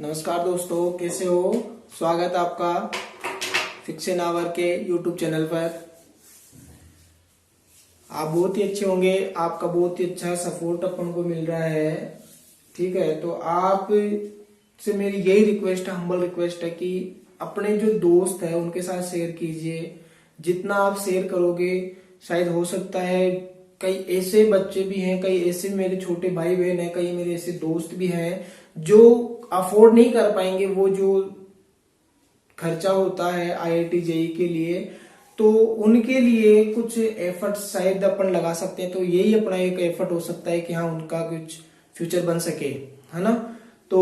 नमस्कार दोस्तों, कैसे हो। स्वागत है आपका फिक्शन आवर के यूट्यूब चैनल पर। आप बहुत ही अच्छे होंगे, आपका बहुत ही अच्छा सपोर्ट अपन को मिल रहा है। ठीक है, तो आप से मेरी यही रिक्वेस्ट है, हम्बल रिक्वेस्ट है कि अपने जो दोस्त है उनके साथ शेयर कीजिए। जितना आप शेयर करोगे शायद हो सकता है कई ऐसे बच्चे भी हैं, कई ऐसे मेरे छोटे भाई बहन हैं, कई मेरे ऐसे दोस्त भी हैं जो अफोर्ड नहीं कर पाएंगे वो जो खर्चा होता है आईआईटी जेई के लिए। तो उनके लिए कुछ एफर्ट शायद अपन लगा सकते हैं। तो यही अपना एक एफर्ट हो सकता है कि हाँ उनका कुछ फ्यूचर बन सके, है ना। तो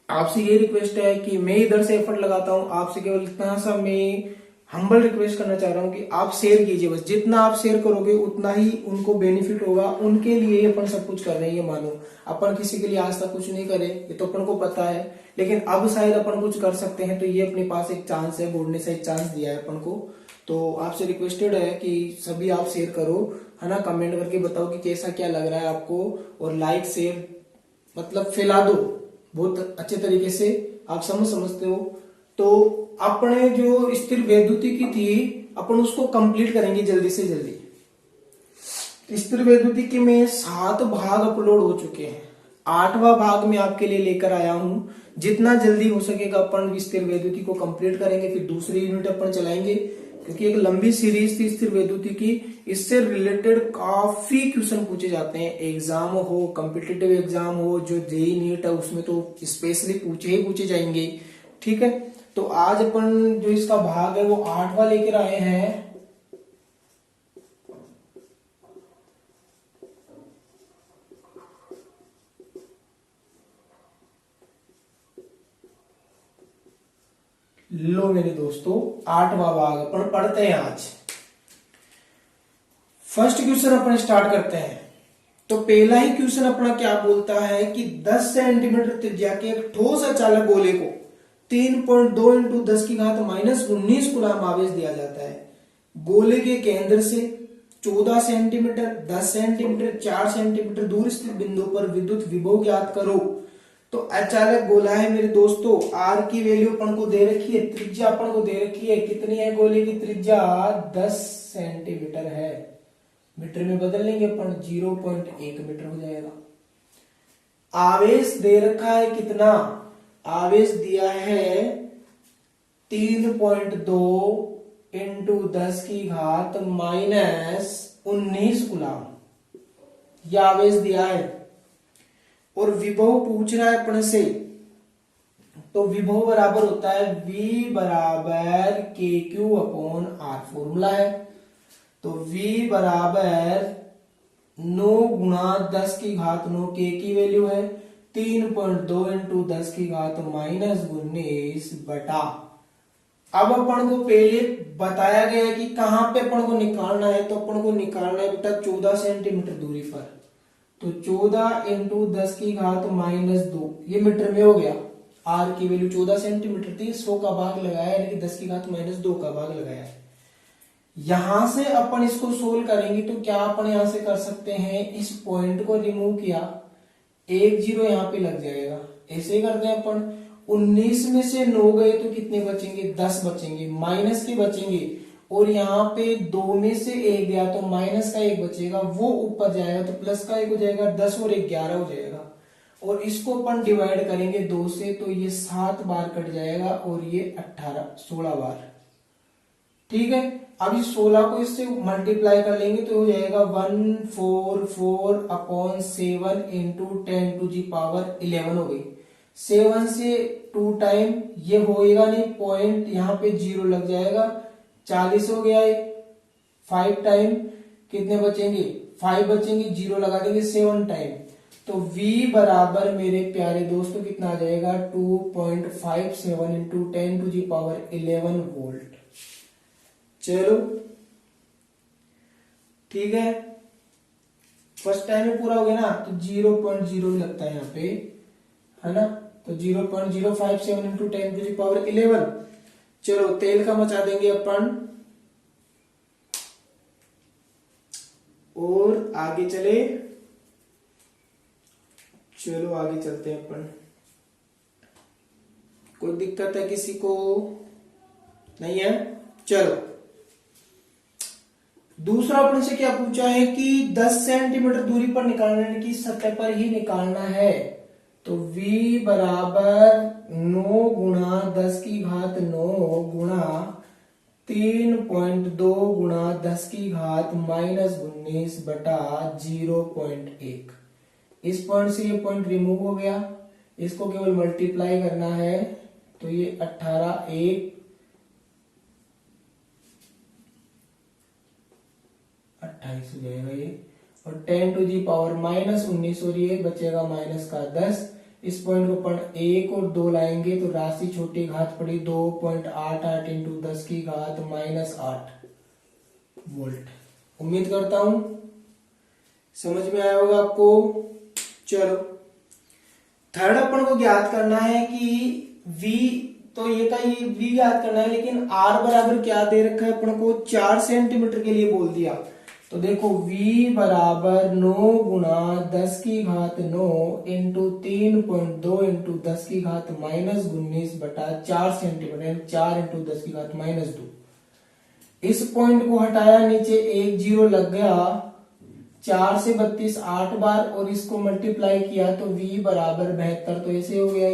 आपसे ये रिक्वेस्ट है कि मैं इधर से एफर्ट लगाता हूँ, आपसे केवल इतना सा मैं हम्बल रिक्वेस्ट करना चाह रहा हूँ कि आप शेयर कीजिए। बस जितना आप शेयर करोगे उतना ही उनको बेनिफिट होगा। उनके लिए अपन सब कुछ कर रहे हैं, ये मानो। अपन किसी के लिए आज तक कुछ नहीं करे, ये तो अपन को पता है, लेकिन अब शायद अपन कुछ कर सकते हैं। तो ये अपने पास एक चांस है, बोर्ड ने से एक चांस दिया है अपन को। तो आपसे रिक्वेस्टेड है कि सभी आप शेयर करो, है ना। कमेंट करके बताओ कि कैसा क्या लग रहा है आपको, और लाइक शेयर मतलब फैला दो बहुत अच्छे तरीके से। आप समझते हो। तो अपने जो स्थिर वैद्युति थी अपन उसको कंप्लीट करेंगे जल्दी से जल्दी। स्थिर वैद्युति में 7 भाग अपलोड हो चुके हैं, 8वां भाग में आपके लिए लेकर आया हूं। जितना जल्दी हो सकेगा अपन स्थिर वैद्युति को कंप्लीट करेंगे, फिर दूसरी यूनिट अपन चलाएंगे, क्योंकि एक लंबी सीरीज थी स्थिर वैद्युति की। इससे रिलेटेड काफी क्वेश्चन पूछे जाते हैं, एग्जाम हो, कॉम्पिटिटिव एग्जाम हो, जो जेई नीट है उसमें तो स्पेशली पूछे जाएंगे। ठीक है, तो आज अपन जो इसका भाग है वो 8वां लेकर आए हैं। लो मेरे दोस्तों, 8वां भाग अपन पढ़ते हैं आज। फर्स्ट क्वेश्चन अपन स्टार्ट करते हैं। तो पहला ही क्वेश्चन अपना क्या बोलता है कि 10 सेंटीमीटर त्रिज्या के एक ठोस अचालक गोले को 3.2 इंटू 10 की घात -19 कूलम आवेश दिया जाता है। गोले के केंद्र से 14 सेंटीमीटर, 10 सेंटीमीटर, 4 सेंटीमीटर दूर स्थित बिंदु पर विद्युत विभव ज्ञात करो। तो अचालक गोला है मेरे दोस्तों, आर की वैल्यू अपन को दे रखी है, त्रिज्या अपन को दे रखी है। कितनी है गोले की त्रिज्या? 10 सेंटीमीटर है। मीटर में बदल लेंगे अपन, 0.1 मीटर हो जाएगा। आवेश दे रखा है कितना? आवेश दिया है 3.2 इंटू 10 की घात -19 कूलम, यह आवेश दिया है। और विभव पूछ रहा है अपने से, तो विभव बराबर होता है V बराबर KQ अपॉन R, फॉर्मूला है। तो V बराबर 9 गुणा 10 की घात 9, K की वैल्यू है 3.2 इंटू 10 की घात -19 बटा। अब अपन को पहले बताया गया है कि कहां पे अपन को निकालना है, तो अपन को निकालना है बेटा 14 सेंटीमीटर दूरी पर। तो 14 इंटू 10 की घात -2, ये मीटर में हो गया। आर की वैल्यू 14 सेंटीमीटर थी, 100 का भाग लगाया, यानी कि 10 की घात -2 का भाग लगाया। यहां से अपन इसको सोल्व करेंगे तो क्या अपन यहां से कर सकते हैं, इस पॉइंट को रिमूव किया, 1 0 यहां पे लग जाएगा। ऐसे ही करते हैं अपन। 19 में से 9 गए तो कितने बचेंगे? 10 बचेंगे, माइनस के बचेंगे। और यहाँ पे 2 में से 1 गया तो माइनस का 1 बचेगा, वो ऊपर जाएगा तो प्लस का 1 हो जाएगा, 10 और 1 11 हो जाएगा। और इसको अपन डिवाइड करेंगे 2 से, तो ये 7 बार कट जाएगा और ये 16 बार। ठीक है, अब इस 16 को इससे मल्टीप्लाई कर लेंगे तो हो जाएगा 144 upon 7 into 10 to the power 11 हो गई। 7 से 2 टाइम ये होएगा नहीं, पॉइंट यहाँ पे 0 लग जाएगा, 40 हो गया है। 5 टाइम कितने बचेंगे? 5 बचेंगे, 0 लगा देंगे 7 टाइम। तो V बराबर मेरे प्यारे दोस्तों कितना आ जाएगा? 2.57 into 10 to the power 11 volt. चलो ठीक है, फर्स्ट टाइम में पूरा हो गया ना, तो 0.0 लगता है यहाँ पे, है ना। तो 0.057 इंटू 10 टू दी पावर 11। चलो तेल का मचा देंगे अपन और आगे चले। चलो आगे चलते हैं अपन। कोई दिक्कत है किसी को? नहीं है। चलो दूसरा प्रश्न से क्या पूछा है कि 10 सेंटीमीटर दूरी पर निकालने की सतह पर ही निकालना है। तो v बराबर 9 गुणा 10 की घात 9 गुणा 3.2 गुणा 10 की घात -19 बटा 0.1। इस पॉइंट से ये पॉइंट रिमूव हो गया, इसको केवल मल्टीप्लाई करना है। तो ये 18 1 28 हो जाएगा ये, और 10 टू दी पावर -19 और ये बचेगा माइनस का 10। इस पॉइंट को अपन 1 और 2 लाएंगे तो राशि छोटी घात पड़ी 2.88 इंटू 10 की घात -8 वोल्ट। उम्मीद करता हूं समझ में आया होगा आपको। चलो थर्ड अपन को ज्ञात करना है कि v, तो ये का ये v ज्ञात करना है, लेकिन r बराबर क्या दे रखा है अपन को 4 सेंटीमीटर के लिए बोल दिया। तो देखो v बराबर 9 गुणा 10 की घात 9 इंटू 3.2 इंटू 10 की घात -19 बटा 4 सेंटीमीटर, 4 इंटू 10 की घात -2। इस पॉइंट को हटाया, नीचे 1 0 लग गया, 4 से 32 8 बार, और इसको मल्टीप्लाई किया तो v बराबर 72। तो ऐसे हो गया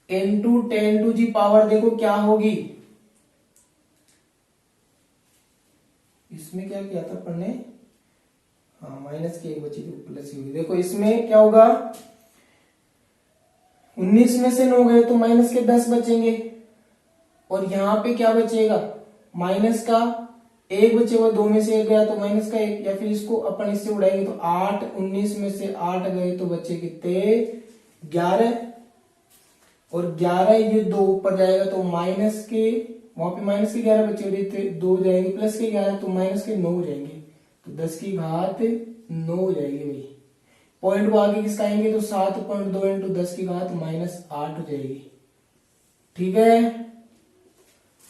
इंटू 10 टू दी पावर देखो क्या होगी, इसमें क्या किया था अपन ने, हाँ माइनस की 1 बची थी, प्लस ही होगी। देखो इसमें क्या होगा, 19 में से 9 गए तो माइनस के 10 बचेंगे, और यहाँ पे क्या बचेगा, माइनस का 1 बचेगा, 2 में से 1 गया तो माइनस का 1, या फिर इसको अपन इससे उड़ाएंगे तो 8, 19 में से 8 गए तो बचे कितने 11, और 11 ये 2 ऊपर जाएगा तो माइनस के, वहां पे माइनस के 11 बचे हुए 2 जाएंगे, प्लस के 11 तो माइनस के 9 हो जाएंगे, तो 10 की घात 9 हो जाएगी भाई। पॉइंट को आगे किसका आएंगे तो 7.2 इंटू 10 की घात -8 हो जाएगी। ठीक है,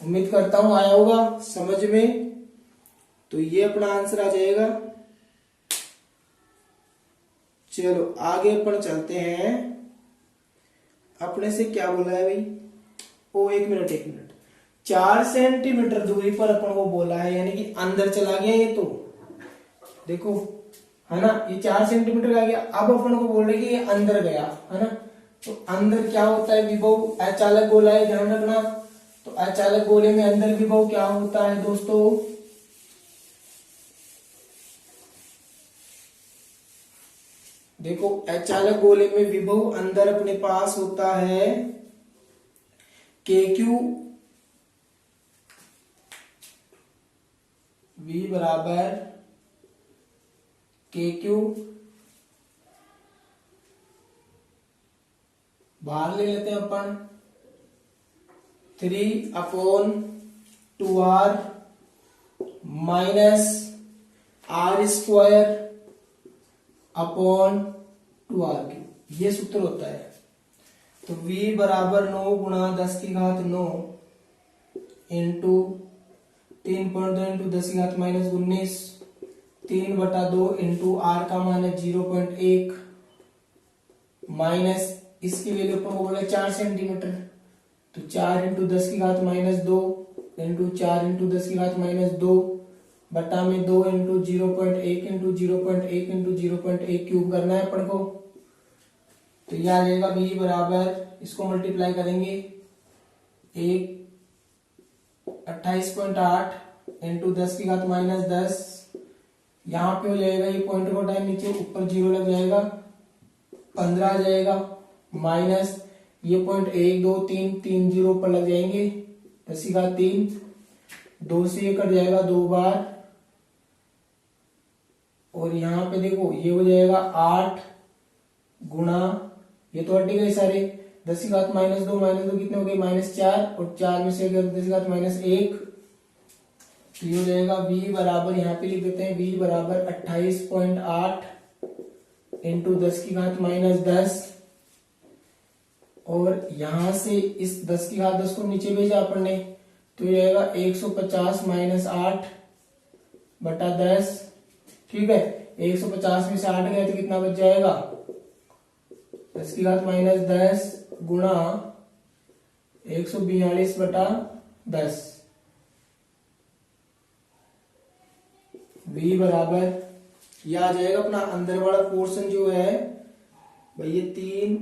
उम्मीद करता हूं आया होगा समझ में। तो ये अपना आंसर आ जाएगा। चलो आगे अपन चलते हैं, अपने से क्या बोला है भाई, ओ एक मिनट 4 सेंटीमीटर दूरी पर अपन को बोला है, यानी कि अंदर चला गया ये, तो देखो है ना, ये 4 सेंटीमीटर का गया। अब अपन को बोल रहे कि ये अंदर गया है ना, तो अंदर क्या होता है, विभव अचालक गोला है, ध्यान रखना। तो अचालक गोले में अंदर विभव क्या होता है दोस्तों, देखो अचालक गोले में विभव अंदर अपने पास होता है KQ, V बराबर KQ, बाहर ले लेते हैं अपन 3/2R minus R² upon 2R³, ये सूत्र होता है। तो V बराबर 9 गुणा 10 की घात 9 इंटू 3.2 इंटू 10 की घात -19, 3/2 इंटू R का मान है 0.1 माइनस इसकी वैल्यू पर बोला 4 सेंटीमीटर, तो 4 इंटू 10 की घात -2 इंटू 4 इंटू 10 की घात -2 बटा में 2 इंटू 0.1 इंटू 0.1 इंटू 0.1 क्यूब करना है अपन को। तो यह आ जाएगा v बराबर, इसको मल्टीप्लाई करेंगे 28.8 इंटू 10 की घात -10, यहाँ पे हो जाएगा, ये पॉइंट को टाइम नीचे ऊपर 0 लग जाएगा, 15 आ जाएगा, माइनस ये पॉइंट 1 2 3 3 0 पर लग जाएंगे, 10 की घात 3, 2 से ये कट जाएगा 2 बार, और यहाँ पे देखो ये हो जाएगा 8 गुणा, ये तो हट गए सारे, 10 की घात -2 कितने हो गए -4, और 4 में से 10 की घात -1, तो ये हो जाएगा v बराबर, यहाँ पे लिख देते हैं v बराबर 28.8 इंटू 10 की घात -10, और यहां से इस 10 की घात 10 को नीचे भेजा अपन ने, तो ये आएगा 150 माइनस 8 बटा 10। ठीक है, 150 में से 8 गए तो कितना बच जाएगा, 10 की घात -10 गुणा 142/10। V बराबर, यह आ जाएगा अपना अंदर वाला पोर्शन जो है भाई ये 3,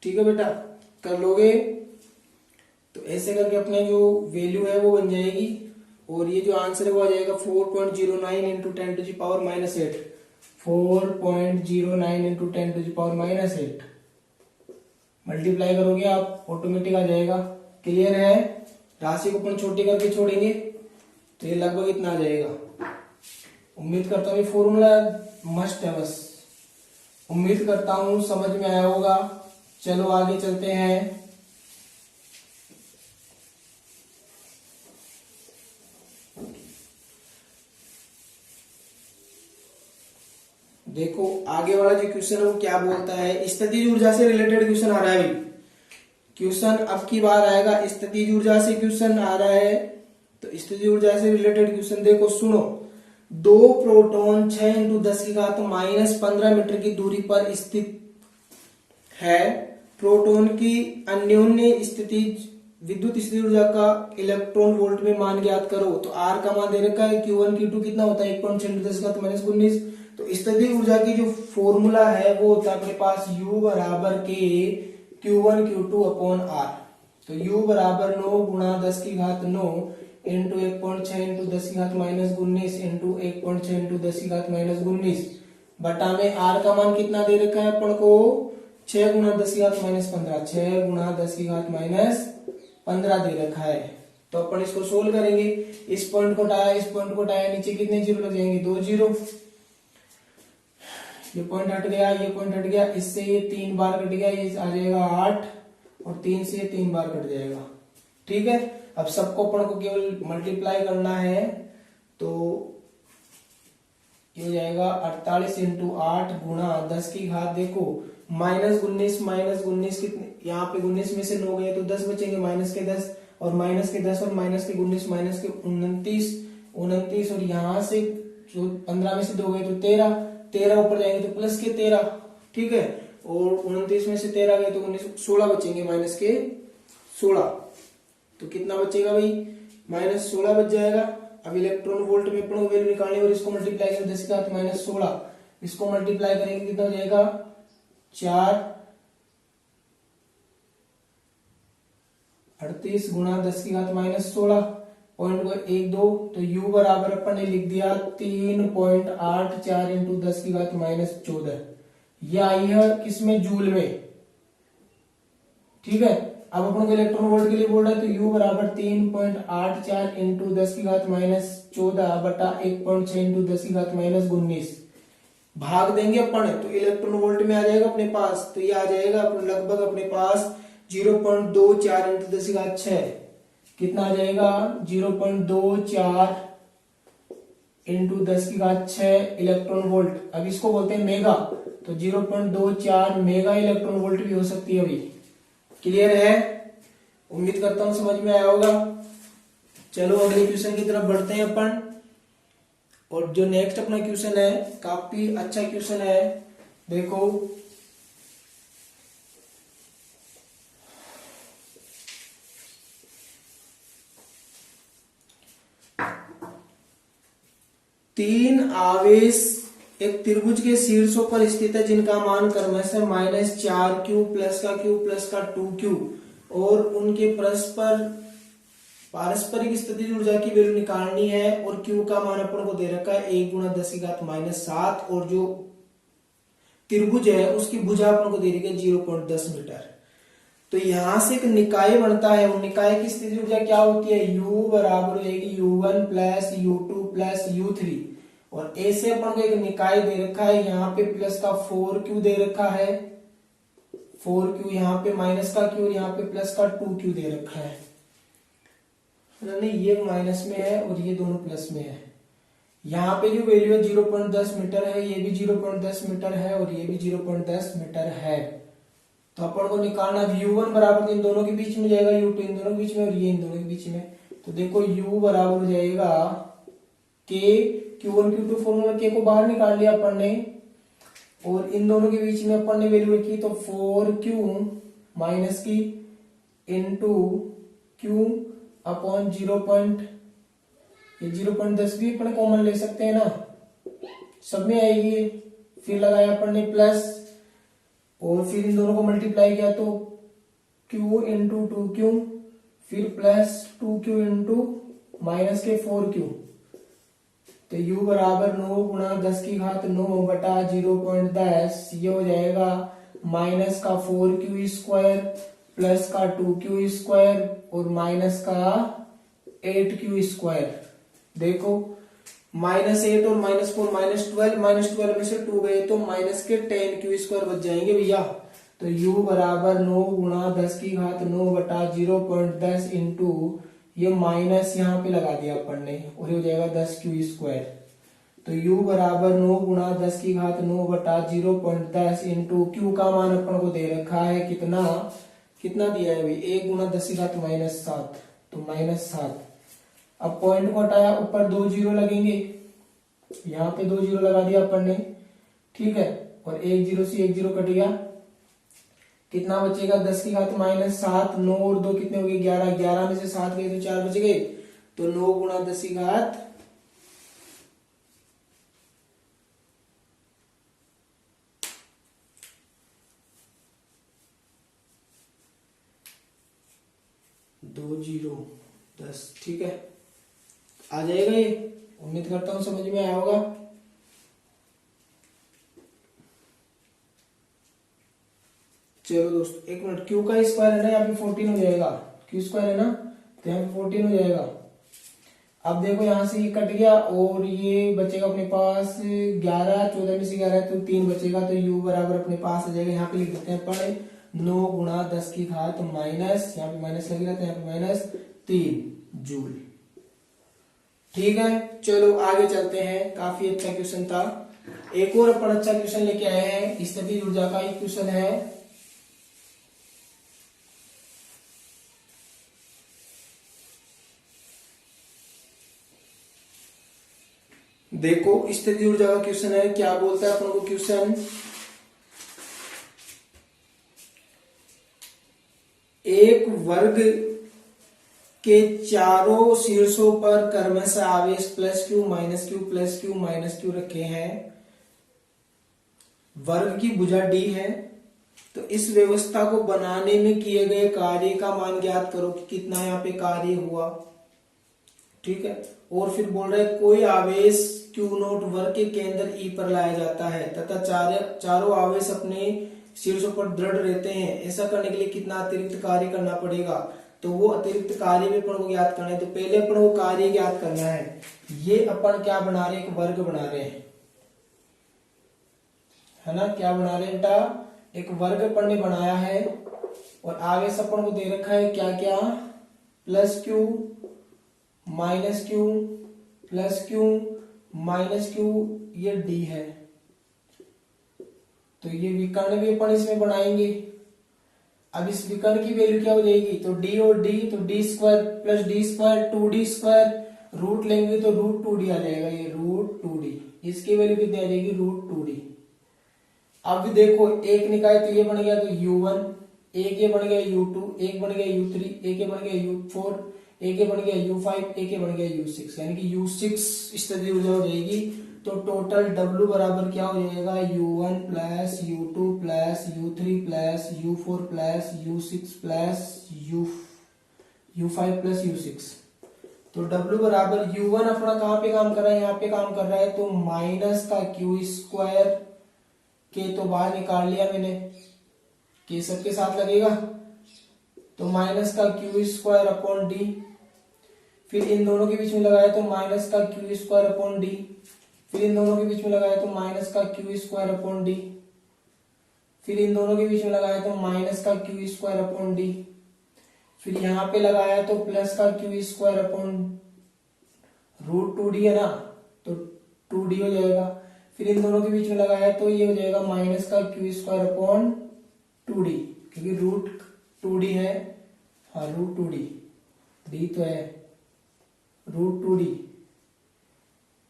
ठीक है बेटा, कर लोगे तो ऐसे करके अपने जो वैल्यू है वो बन जाएगी। और ये जो आंसर है वो आ जाएगा 4.09 इंटू 10⁻⁻8। 4.09 इंटू 10⁻⁻8 मल्टीप्लाई करोगे आप ऑटोमेटिक आ जाएगा। क्लियर है? राशि को अपन छोटी करके छोड़ेंगे तो ये लगभग इतना आ जाएगा। उम्मीद करता हूँ ये फॉर्मूला मस्ट है, बस उम्मीद करता हूँ समझ में आया होगा। चलो आगे चलते हैं। देखो आगे वाला जो क्वेश्चन है वो क्या बोलता है, स्थितिज ऊर्जा से रिलेटेड क्वेश्चन आ रहा है भाई। क्वेश्चन अब की बार आएगा स्थितिज ऊर्जा से क्वेश्चन आ रहा है, तो स्थितिज ऊर्जा से रिलेटेड क्वेश्चन देखो सुनो। 2 प्रोटॉन 6 इंटू 10⁻⁻15 मीटर की दूरी पर स्थित है। प्रोटॉन की अन्योन्य स्थितिज विद्युत स्थितिज ऊर्जा का इलेक्ट्रॉन वोल्ट में मान ज्ञात करो। तो आर का मान दे रखा है, Q1 Q2 कितना होता है 1.6 × 10⁻⁻19। तो स्थितिज ऊर्जा की जो फॉर्मूला है वो होता है अपने पास U बराबर के Q1 Q2 अपॉन R। तो U बराबर 9 × 10⁻9 इंटू 1.6 इंटू 10⁻⁻19 इंटू 1.6 इंटू 10⁻⁻19 बटा में R का मान कितना दे रखा है अपन को 6 × 10⁻⁻15। 6 × 10⁻⁻15 दे रखा है। तो अपन इसको सोल्व करेंगे। इस पॉइंट को हटाया, इस पॉइंट को हटाया, नीचे कितने जीरो लग जाएंगे 2 जीरो। ये पॉइंट हट गया, ये पॉइंट हट गया, इससे ये 3 बार कट गया, ये आ जाएगा 8 और 3 से 3 बार कट जाएगा। ठीक है, अब सबको अपन को केवल मल्टीप्लाई करना है। तो ये हो जाएगा 48 इंटू 8 गुणा 10⁻, देखो -19 कितने, यहाँ पे 19 में से 9 गए तो 10 बचेंगे, -10 और -10 और -19 -29 और यहाँ से जो 15 में से 2 गए तो 13 ऊपर जाएंगे तो +13। ठीक है, और 29 में से 13 गए तो 16 बचेंगे, -16। तो कितना बचेगा भाई -16 बच जाएगा। अब इलेक्ट्रॉन वोल्ट में अपन वैल्यू निकालनी और इसको मल्टीप्लाई करें 10⁻⁻16, इसको मल्टीप्लाई करेंगे कितना हो जाएगा 4 38 गुणा 10⁻⁻16 पॉइंट को 1 2। तो U बराबर अपन ने लिख दिया 3.84 इंटू 10⁻⁻14। यह आई है किसमें जूल में। ठीक है, अब अपन को इलेक्ट्रॉन वोल्ट के लिए बोल रहा है तो U बराबर 3.84 इंटू 10⁻14 बटा 1.6 इंटू 10⁻19 भाग देंगे अपन तो इलेक्ट्रॉन वोल्ट में आ जाएगा अपने पास। तो ये आ जाएगा लगभग अपने पास 0.24 इंटू 10⁻6 कितना आ जाएगा 0.24 इंटू 10⁻6 इलेक्ट्रॉन वोल्ट। अब इसको बोलते हैं मेगा, तो 0.24 मेगा इलेक्ट्रॉन वोल्ट भी हो सकती है अभी। क्लियर है? उम्मीद करता हूं समझ में आया होगा। चलो अगले क्वेश्चन की तरफ बढ़ते हैं अपन। और जो नेक्स्ट अपना क्वेश्चन है काफी अच्छा क्वेश्चन है। देखो तीन आवेश एक त्रिभुज के शीर्षों पर स्थित है जिनका मान क्रमशः -4q प्लस का q प्लस का 2q और उनके परस्पर पारस्परिक स्थितिज ऊर्जा की वैल्यू निकालनी है। और q का मान अपन को दे रखा है 1 × 10⁻7 और जो त्रिभुज है उसकी भुजा अपन को दे रखी है 0.10 मीटर। तो यहां से एक निकाय बनता है और निकाय की स्थितिज ऊर्जा क्या होती है U बराबर होगी U1 plus U2 plus U3। और ऐसे अपन को एक निकाय दे रखा है, यहाँ पे प्लस का 4q दे रखा है 4q, यहाँ पे माइनस का q और यहाँ पे प्लस का 2q दे रखा है। नहीं ये माइनस में है और ये दोनों प्लस में है। यहाँ पे जो वैल्यू है 0.10 मीटर है, ये भी 0.10 मीटर है और ये भी 0.10 मीटर है। तो अपन को निकालना U1 बराबर इन दोनों के बीच में जाएगा, U2 इन दोनों के बीच में और ये इन दोनों के बीच में। तो देखो u बराबर हो जाएगा k, Q1 Q2 formula k को बाहर निकाल लिया अपन ने, और इन दोनों के बीच में अपन ने वैल्यू रखी तो 4Q माइनस की इंटू Q अपॉन 0.10 भी अपन कॉमन ले सकते हैं ना, सब में आएगी। फिर लगाया अपन ने प्लस, और फिर इन दोनों को मल्टीप्लाई किया तो Q इंटू 2Q, फिर प्लस 2Q इंटू माइनस के 4Q, तो u बराबर 9 गुणा 10 की घात 9 बटा 0.10, ये हो जाएगा माइनस का 4Q स्क्वायर प्लस का 2Q स्क्वायर और माइनस का 8Q स्क्वायर। देखो -8 और -4 -12 में से 2 गए तो माइनस के 10Q स्क्वायर बच जाएंगे भैया। तो u बराबर 9 गुणा 10 की घात 9 बटा 0.10 इंटू ये माइनस यहाँ पे लगा दिया अपन ने, और ये हो जाएगा 10Q स्क्वायर। तो u बराबर 9 गुणा 10 की घात 9 बटा 0.10 इंटू Q का मान अपन को दे रखा है कितना दिया है भाई, 1 गुणा 10 की घात -7, तो -7। अब पॉइंट को हटाया, ऊपर 2 जीरो लगेंगे, यहाँ पे 2 जीरो लगा दिया अपन ने, ठीक है, और 1 जीरो से 1 जीरो कट गया, कितना बचेगा 10 की घात -7, 9 और 2 कितने हो गए 11, 11 में से 7 गए तो 4 बच गए, तो 9 गुणा 10 की घात 10, ठीक है, आ जाएगा ये, उम्मीद करता हूं समझ में आया होगा। चलो दोस्तों एक मिनट, Q का स्क्वायर है ना, यहाँ पे 14 हो जाएगा, Q स्क्वायर है ना, तो यहाँ पे 14 हो जाएगा। अब देखो यहाँ से ये कट गया और ये बचेगा अपने पास 11, 14 में से 11 तो 3 बचेगा, तो u बराबर अपने पास आ जाएगा, यहाँ पे लिख देते हैं पढ़े 9 गुणा 10 की घात माइनस, यहाँ पे माइनस लगेगा तो यहाँ पे -3 जूल। ठीक है, चलो आगे चलते हैं, काफी अच्छा क्वेश्चन था। एक और अपन अच्छा क्वेश्चन लेके आए हैं, स्थितिज ऊर्जा का एक क्वेश्चन है। देखो स्थितिज ऊर्जा का क्वेश्चन है, क्या बोलता है अपन को क्वेश्चन, एक वर्ग के चारों शीर्षों पर क्रमशः आवेश +Q -Q +Q -Q रखे हैं, वर्ग की भुजा D है, तो इस व्यवस्था को बनाने में किए गए कार्य का मान ज्ञात करो कि कितना यहाँ पे कार्य हुआ। ठीक है, और फिर बोल रहे कोई आवेश Q0 वर्ग के केंद्र E पर लाया जाता है तथा चारों आवेश अपने शीर्षों पर दृढ़ रहते हैं, ऐसा करने के लिए कितना अतिरिक्त कार्य करना पड़ेगा, तो वो अतिरिक्त कार्य भी अपन को ज्ञात करना है। तो पहले अपन को कार्य ज्ञात करना है। ये अपन क्या बना रहे हैं, एक वर्ग बना रहे हैं, है ना, क्या बना रहे हैं बेटा, एक वर्ग अपन ने बनाया है, और आवेश अपन को दे रखा है क्या क्या, +Q -Q +Q -Q, ये D है, तो ये विकर्ण भी अपन इसमें बनाएंगे। अब इस विकर्ण की वैल्यू क्या हो जाएगी, तो D और D, तो D² + D² 2D², रूट लेंगे तो √2D आ जाएगा, ये √2D, इसकी वैल्यू कितनी आ जाएगी, √2D। अब देखो एक निकाय तो ये बन गया तो U1, एक ये बन गया U2, एक बन गया U3, एक ये बन गया U4, एक ये बन गया U5, एक ये बन गया U6, यानी कि U6 स्थिति ऊर्जा हो जाएगी। तो टोटल W बराबर क्या हो जाएगा, U1 + U2 + U3 + U4 + U6 + U5 + U6। तो W बराबर U1 अपना कहाँ पे काम कर रहा है, यहाँ पे काम कर रहा है, तो माइनस का Q² के तो बाहर निकाल लिया मैंने, के सबके साथ लगेगा, तो माइनस का Q² अपॉन D, फिर इन दोनों के बीच में लगाया तो माइनस का Q² अपॉन D, फिर इन दोनों के बीच में लगाया तो माइनस का Q² अपॉन D, फिर इन दोनों के बीच में लगाया तो माइनस का Q² अपॉन D, फिर यहाँ पे लगाया तो प्लस का Q² अपॉन √2D है ना, तो 2D हो जाएगा, फिर इन दोनों के बीच में लगाया तो ये हो जाएगा माइनस का Q² अपॉन 2D, क्योंकि √2D है, हाँ √2D, D तो है, √2d।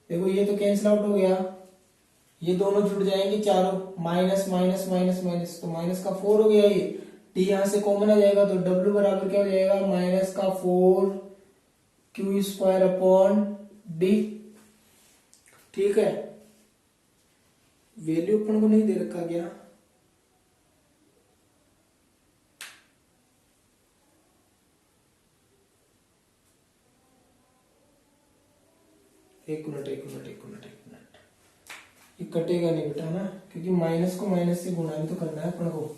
देखो ये तो कैंसिल आउट हो गया, ये दोनों जुड़ जाएंगे चारों, माइनस माइनस माइनस माइनस, तो माइनस का 4 हो गया, ये डी यहां से कॉमन आ जाएगा, तो W बराबर क्या हो जाएगा, माइनस का 4q² d। ठीक है, वैल्यू अपन को नहीं दे रखा गया, एक मिनट, ये कटेगा नहीं बेटा ना, क्योंकि माइनस को माइनस से गुणा भी तो करना है अपन को।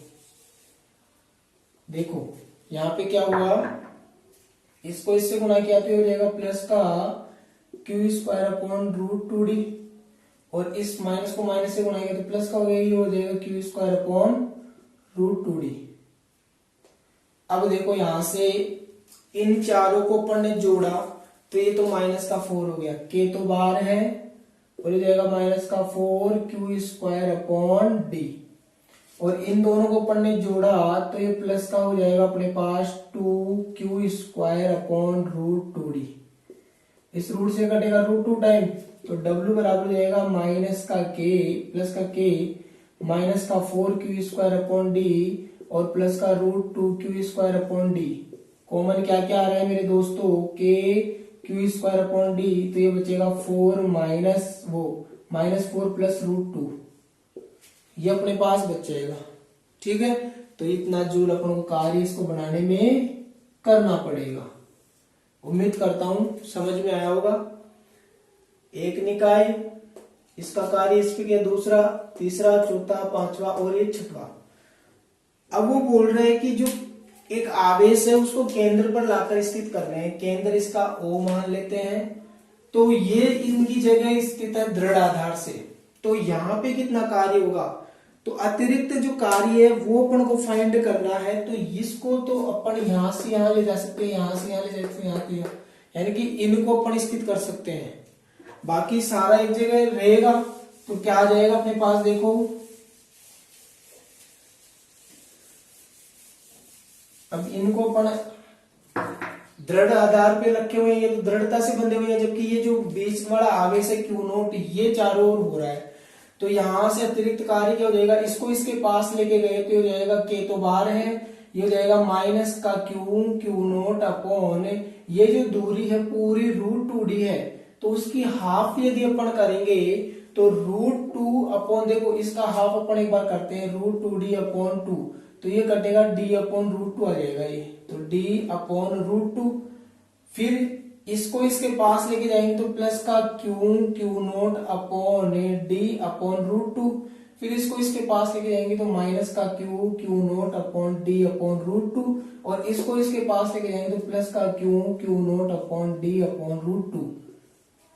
देखो यहाँ पे क्या हुआ, इसको इससे गुणा किया तो हो जाएगा प्लस का q² और इस माइनस को माइनस से गुणा किया तो प्लस का हो गया, ये हो जाएगा q²√2d। अब देखो यहां से इन चारों को अपन ने जोड़ा तो ये तो माइनस का 4 हो गया, k तो बाहर है, और ये जाएगा माइनस का 4q²d, और इन दोनों को अपन ने जोड़ा तो ये प्लस का हो जाएगा अपने पास 2q² इस रूट से कटेगा √2 टाइम, तो W बराबर हो जाएगा माइनस का k प्लस का k माइनस का 4q² और प्लस का √2q², कॉमन क्या क्या आ रहा है मेरे दोस्तों, k q², तो ये बचेगा 4 -4 प्लस √2, ये अपने पास बच जाएगा। ठीक है, तो इतना जूल अपन को कार्य इसको बनाने में करना पड़ेगा। उम्मीद करता हूं समझ में आया होगा। एक निकाय, इसका कार्य इस पे क्या, दूसरा, तीसरा, चौथा, पांचवा और ये छठवा। अब वो बोल रहे हैं कि जो एक आवेश है उसको केंद्र पर लाकर स्थित कर रहे हैं, केंद्र इसका O मान लेते हैं, तो ये इनकी जगह स्थित है दृढ़ आधार से, तो यहाँ पे कितना कार्य होगा, तो अतिरिक्त जो कार्य है वो अपन को फाइंड करना है। तो इसको तो अपन यहां से यहां ले जा सकते हैं, यहां से यहां ले जा सकते हैं, यहाँ से यहाँ, यानी कि इनको अपन स्थित कर सकते हैं, बाकी सारा एक जगह रहेगा। तो क्या आ जाएगा अपने पास, देखो अब इनको अपन दृढ़ आधार पे रखे हुए हैं, ये तो दृढ़ता से बंधे हुए हैं, जबकि ये जो बीच वाला आवेश है Q0 ये चारों ओर हो रहा है, तो यहां से अतिरिक्त कार्य क्या हो जाएगा, इसको इसके पास लेके गए तो हो जाएगा k तो बाहर है, ये हो जाएगा माइनस का Q0 अपॉन ये जो दूरी है पूरी √2d है, तो उसकी हाफ यदि अपन करेंगे तो √2 अपॉन, देखो इसका हाफ अपन एक बार करते हैं, √2d अपॉन 2, तो ये कटेगा d अपॉन √2 आ जाएगा ये, तो d अपॉन √2, फिर इसको इसके पास लेके जाएंगे तो प्लस का Q0 अपॉन d अपॉन √2, फिर इसको इसके पास लेके जाएंगे तो माइनस का Q0 अपॉन d अपॉन √2, और इसको इसके पास लेके जाएंगे तो प्लस का Q0 अपॉन d अपॉन √2।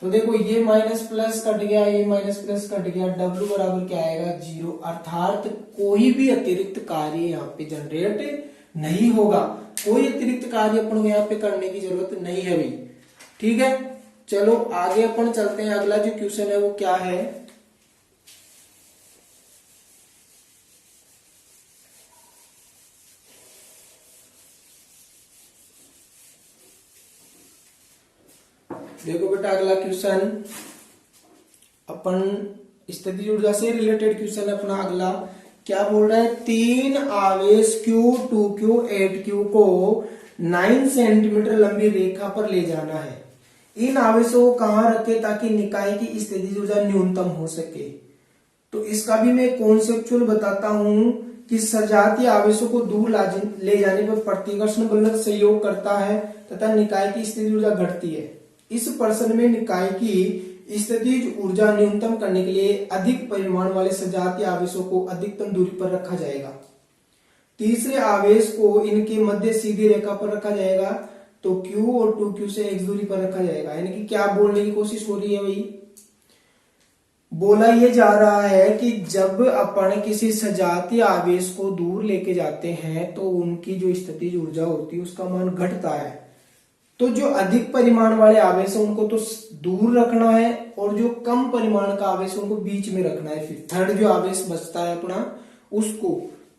तो देखो ये माइनस प्लस कट गया, ये माइनस प्लस कट गया, W बराबर क्या आएगा, 0, अर्थात कोई भी अतिरिक्त कार्य यहाँ पे जनरेट नहीं होगा, कोई अतिरिक्त कार्य अपन को यहाँ पे करने की जरूरत नहीं है भाई। ठीक है, चलो आगे अपन चलते हैं, अगला जो क्वेश्चन है वो क्या है, देखो बेटा अगला क्वेश्चन अपन स्थिति ऊर्जा से रिलेटेड क्वेश्चन है अपना अगला। क्या बोल रहा है, 3 आवेश Q, 2Q, 8Q को 9 सेंटीमीटर लंबी रेखा पर ले जाना है, इन आवेशों को कहां रखे ताकि निकाय की स्थिति ऊर्जा न्यूनतम हो सके। तो इसका भी मैं कॉन्सेप्चुअल बताता हूं कि सजातीय आवेशों को दूर ले जाने पर प्रतिकर्षण बल सहयोग करता है तथा निकाय की स्थिति ऊर्जा घटती है। इस प्रश्न में निकाय की स्थितिज ऊर्जा न्यूनतम करने के लिए अधिक परिमाण वाले सजातीय आवेशों को अधिकतम दूरी पर रखा जाएगा। तीसरे आवेश को इनके मध्य सीधी रेखा पर रखा जाएगा, तो Q और 2Q से x दूरी पर रखा जाएगा। यानी कि क्या बोलने की कोशिश हो रही है भाई, बोला ये जा रहा है कि जब अपन किसी सजातीय आवेश को दूर लेके जाते हैं तो उनकी जो स्थितिज ऊर्जा होती है उसका मान घटता है। तो जो अधिक परिमाण वाले आवेश है उनको तो दूर रखना है, और जो कम परिमाण का आवेश है उनको बीच में रखना है। फिर थर्ड जो आवेश बचता है अपना उसको,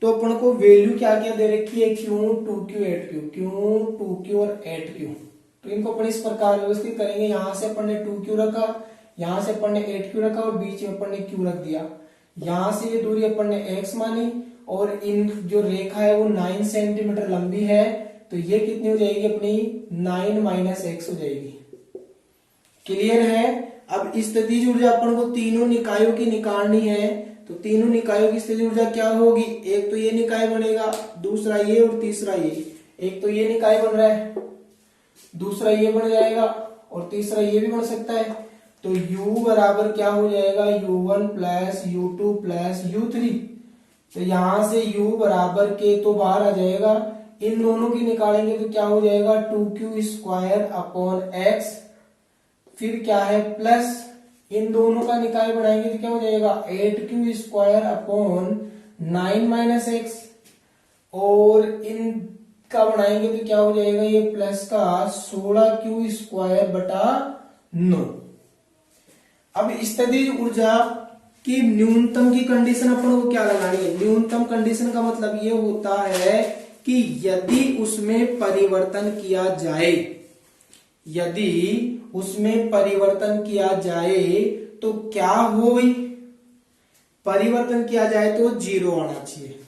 तो अपन को वैल्यू क्या क्या दे रखी है, Q, 2Q, 8Q, Q, 2Q और 8Q। तो इनको अपन इस प्रकार व्यवस्थित करेंगे। यहां से अपन ने 2q रखा, यहां से अपन ने 8q रखा और बीच में अपन ने q रख दिया। यहां से ये दूरी अपन ने x मानी और इन जो रेखा है वो 9 सेंटीमीटर लंबी है, तो ये कितनी हो जाएगी अपनी 9 माइनस एक्स हो जाएगी। क्लियर है। अब स्थितिज ऊर्जा अपन को तीनों निकायों की निकालनी है, तो तीनों निकायों की स्थितिज ऊर्जा क्या होगी, एक तो ये निकाय बनेगा, दूसरा ये और तीसरा ये। एक तो ये निकाय बन रहा है, दूसरा ये बन जाएगा और तीसरा ये भी बन सकता है। तो u बराबर क्या हो जाएगा, u1 plus u2 plus u3। तो यहां से u बराबर के तो बाहर आ जाएगा, इन दोनों की निकालेंगे तो क्या हो जाएगा 2q स्क्वायर अपॉन एक्स, फिर क्या है प्लस इन दोनों का निकाय बनाएंगे तो क्या हो जाएगा 8q square upon 9 minus x, और इन का बनाएंगे तो क्या हो जाएगा ये प्लस का 16q स्क्वायर बटा 9। अब स्थितिज ऊर्जा की न्यूनतम की कंडीशन अपन को क्या लगानी है, न्यूनतम कंडीशन का मतलब ये होता है कि यदि उसमें परिवर्तन किया जाए, यदि उसमें परिवर्तन किया जाए तो क्या हो, परिवर्तन किया जाए तो 0 आना चाहिए,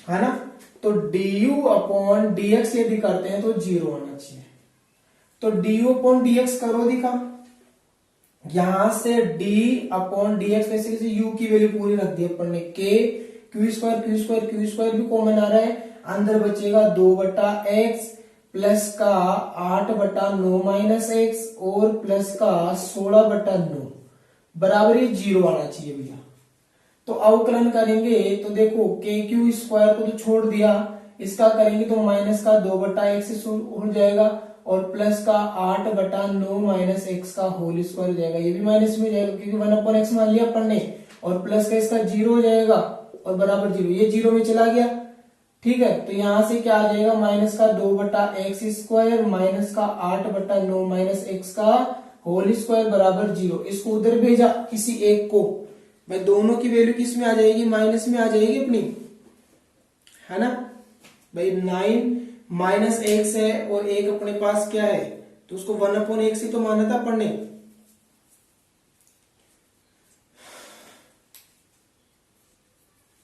है ना। तो du अपॉन dx यदि करते हैं तो 0 आना चाहिए। तो du अपॉन dx करो दिखा, यहां से d अपॉन dx कैसे कैसे u की वैल्यू पूरी रख दी अपन ने, k q स्क्वायर भी कॉमन आ रहा है, अंदर बचेगा 2 बटा एक्स प्लस का 8 बटा 9 माइनस एक्स और प्लस का 16 बटा 9 बराबर ही 0 आना चाहिए भैया। तो अवकलन करेंगे तो देखो के क्यू स्क्वायर को तो छोड़ दिया, इसका करेंगे तो माइनस का 2 बटा एक्स हो जाएगा और प्लस का 8 बटा 9 माइनस एक्स का होल स्क्वायर हो जाएगा, ये भी माइनस में हो जाएगा क्योंकि 1 अपॉन एक्स मान लिया अपन ने, और प्लस का इसका 0 हो जाएगा और बराबर 0, ये 0 में चला गया। ठीक है, तो यहां से क्या आ जाएगा माइनस का 2 बटा एक्स स्क्वायर माइनस का 8 बटा 9 माइनस एक्स का होल स्क्वायर बराबर 0। इसको उधर भेजा किसी एक को, भाई दोनों की वैल्यू किस में आ जाएगी, माइनस में आ जाएगी अपनी, है ना भाई। 9 माइनस एक्स है और एक अपने पास क्या है, तो उसको 1 अपॉन एक्स ही तो माना था अपन ने।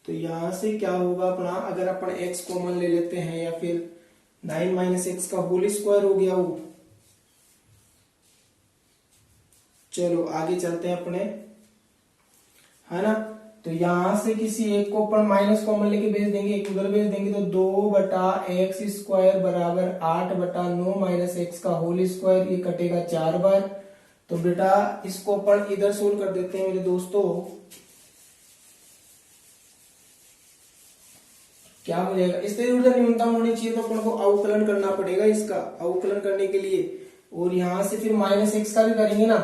तो यहां से क्या होगा अपना, अगर अपन x कॉमन ले लेते हैं या फिर 9 माइनस एक्स का होल स्क्वायर हो गया वो। चलो आगे चलते हैं अपने, है ना। तो यहां से किसी एक को अपन माइनस कॉमन लेके भेज देंगे, एक उधर भेज देंगे, तो 2 बटा एक्स स्क्वायर बराबर 8 बटा 9 माइनस एक्स का होल स्क्वायर, ये कटेगा 4 बार। तो बेटा इसको अपन इधर सोल्व कर देते हैं मेरे दोस्तों। क्या हो जाएगा, स्थिर ऊर्जा न्यूनतम होनी चाहिए तो अपन को अवकलन करना पड़ेगा इसका, अवकलन करने के लिए, और यहां से फिर माइनस एक्स का भी करेंगे ना।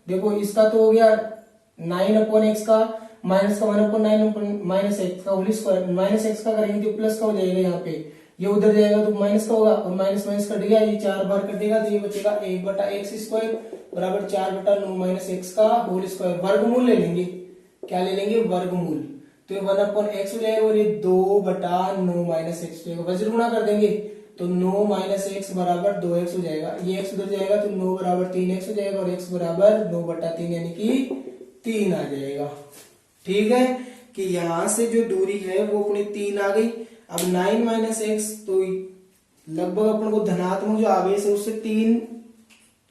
देखो इसका तो हो गया 9 अपॉन एक्स का माइनस का 1 अपॉन 9 माइनस एक्स का होल स्क्वायर, माइनस एक्स का करेंगे तो प्लस का हो जाएगा, यहाँ पे ये उधर जाएगा तो माइनस का होगा और माइनस माइनस कट गया, ये 4 बार कटेगा तो ये बचेगा 1 बटा एक्स स्क्वायर बराबर 4 बटा 9 माइनस एक्स का होल स्क्वायर। वर्गमूल ले लेंगे, क्या ले लेंगे वर्गमूल, तो ये 1 अपॉन एक्स हो जाएगा और ये 2 बटा 9 माइनस एक्स हो जाएगा, वज्र गुणा कर देंगे तो 9 माइनस एक्स बराबर 2x हो जाएगा, ये x उधर जाएगा तो 9 बराबर 3x हो जाएगा और x बराबर 9 बटा 3 यानी कि 3 आ जाएगा। ठीक है, कि यहां से जो दूरी है वो अपनी 3 आ गई। अब 9 माइनस एक्स तो लगभग अपन को धनात्मक जो आवेश है उससे 3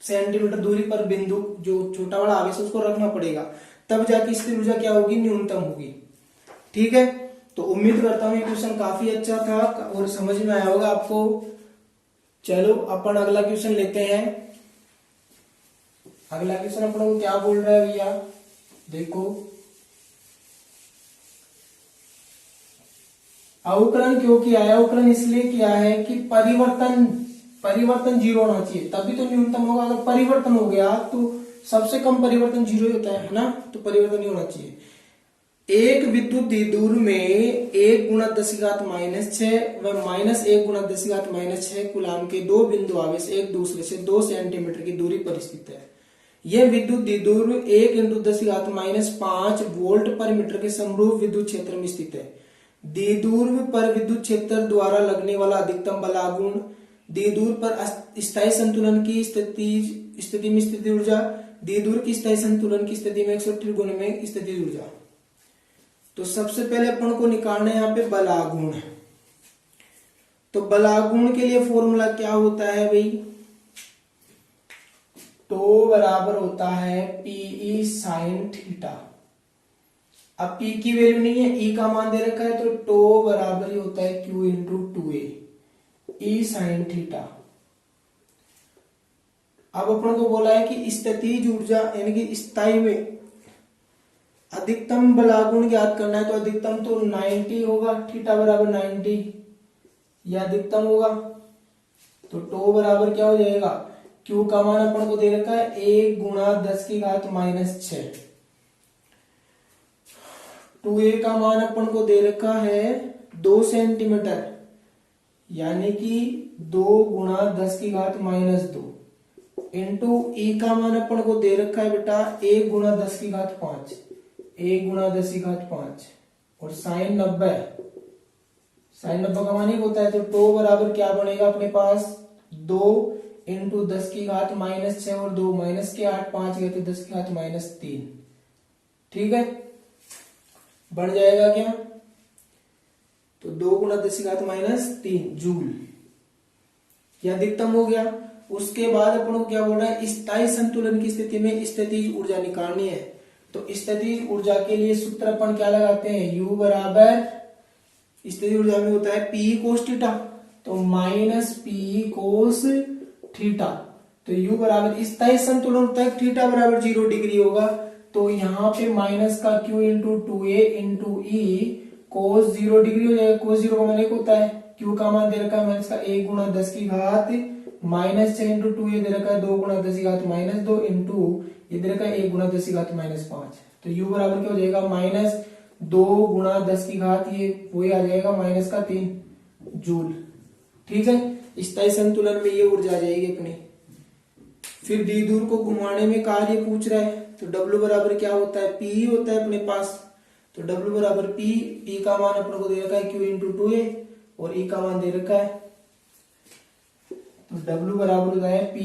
सेंटीमीटर दूरी पर बिंदु जो छोटा वाला आवेश है उसको रखना पड़ेगा, तब जाके स्थिर ऊर्जा क्या होगी, न्यूनतम होगी। ठीक है, तो उम्मीद करता हूं ये क्वेश्चन काफी अच्छा था और समझ में आया होगा आपको। चलो अपन अगला क्वेश्चन लेते हैं। अगला क्वेश्चन अपन को क्या बोल रहा है भैया, देखो अवकलन क्यों किया है, अवकलन इसलिए किया है कि परिवर्तन 0 होना चाहिए तभी तो न्यूनतम होगा। अगर परिवर्तन हो गया तो सबसे कम परिवर्तन 0 ही होता है ना, तो परिवर्तन ही होना चाहिए। एक विद्युत द्विध्रुव में 1 गुणा 10⁻⁶ व -1 गुणा 10⁻⁶ कूलाम के दो बिंदु आवेश एक दूसरे से 2 सेंटीमीटर की दूरी पर स्थित है। यह विद्युत द्विध्रुव 1 × 10⁻⁵ वोल्ट पर मीटर के समरूप विद्युत क्षेत्र में स्थित है। द्विध्रुव पर विद्युत क्षेत्र द्वारा लगने वाला अधिकतम बलागुण द्विध्रुव पर स्थायी संतुलन की स्थिति में स्थिति ऊर्जा, द्विध्रुव की स्थायी संतुलन की स्थिति में 180 गुण में स्थिति ऊर्जा। तो सबसे पहले अपन को निकालना है यहाँ पे बलागुण। तो बलागुण के लिए फॉर्मूला क्या होता है भाई, टो बराबर होता है पीई साइन थीटा। अब पी की वैल्यू नहीं है, ई का मान दे रखा है, तो टो बराबर ही होता है क्यू इंटू 2a ई साइन थीटा। अब अपन को बोला है कि स्थितिज ऊर्जा यानी कि स्थायी में अधिकतम बलागुण ज्ञात करना है, तो अधिकतम तो 90 होगा, थीटा बराबर 90 यह अधिकतम होगा। तो टो बराबर क्या हो जाएगा, क्यू का मान अपन को दे रखा है 1 गुणा 10 की घात -6, 2a का मान अपन को दे रखा है 2 सेंटीमीटर यानी कि 2 गुणा 10 की घात -2 इंटू ई का मान अपन को दे रखा है बेटा 1 गुणा 10 की घात 5, 1 गुणा 10 की घात 5 और साइन 90, साइन 90 का मान 1 होता है। तो टो बराबर क्या बनेगा अपने पास 2 इंटू 10 की घात -6 और 2 माइनस के 8 5 गए तो 10 की घात -3, ठीक है, बढ़ जाएगा क्या, तो 2 गुणा 10 की घात -3 जूल, यह अधिकतम हो गया। उसके बाद अपन को क्या बोल रहा है, स्थायी संतुलन की स्थिति में स्थितिज ऊर्जा निकालनी है। तो स्थितिज ऊर्जा के लिए सूत्र अपन क्या लगाते हैं, U बराबर स्थितिज ऊर्जा में होता है P कोस थीटा, तो माइनस P कोस थीटा। तो U बराबर स्थायी संतुलन होता है थीटा बराबर 0 डिग्री होगा, तो यहाँ पे माइनस का Q इंटू 2a इंटू ई कोस 0 डिग्री हो जाएगा। कोस 0 का मान 1 होता है, Q का मान दे रखा है माइनस का 1 गुणा 10 की घात -6 इंटू 2 ये दे रखा है 2 गुणा 10 की घात -2 इंटू ये दे रखा है 1 गुणा 10 की घात -5। तो U बराबर क्या हो जाएगा -2 गुणा 10 की घात ये वही आ जाएगा -3 जूल, ठीक है। स्थायी संतुलन में ये ऊर्जा आ जाएगी अपनी। फिर द्विध्रुव को घुमाने में कार्य पूछ रहा है, तो W बराबर क्या होता है, P होता है अपने पास। तो W बराबर P का मान अपन को दे रखा है Q इंटू 2a और E का मान दे रखा है, तो W बराबर होता है P।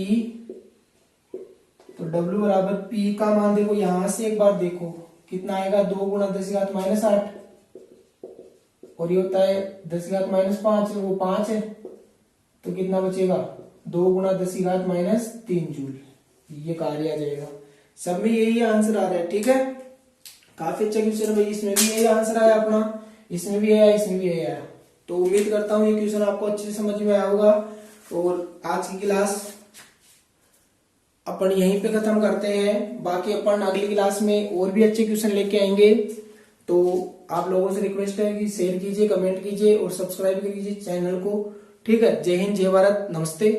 तो W बराबर P का मान देखो, यहां से एक बार देखो कितना आएगा, 2 गुणा 10 की घात -8 और ये होता है 10 की घात -5, वो 5 है, तो कितना बचेगा 2 गुणा 10 की घात -3 जूल, ये कार्य आ जाएगा। सब में यही आंसर आ रहा है, ठीक है, काफी अच्छा क्वेश्चन है भाई। इसमें भी यही आंसर आया अपना, इसमें भी आया, इसमें भी आया। तो उम्मीद करता हूँ ये क्वेश्चन आपको अच्छे से समझ में आया होगा। और आज की क्लास अपन यहीं पे खत्म करते हैं, बाकी अपन अगली क्लास में और भी अच्छे क्वेश्चन लेके आएंगे। तो आप लोगों से रिक्वेस्ट है कि शेयर कीजिए, कमेंट कीजिए और सब्सक्राइब कीजिए चैनल को, ठीक है। जय हिंद, जय भारत, नमस्ते।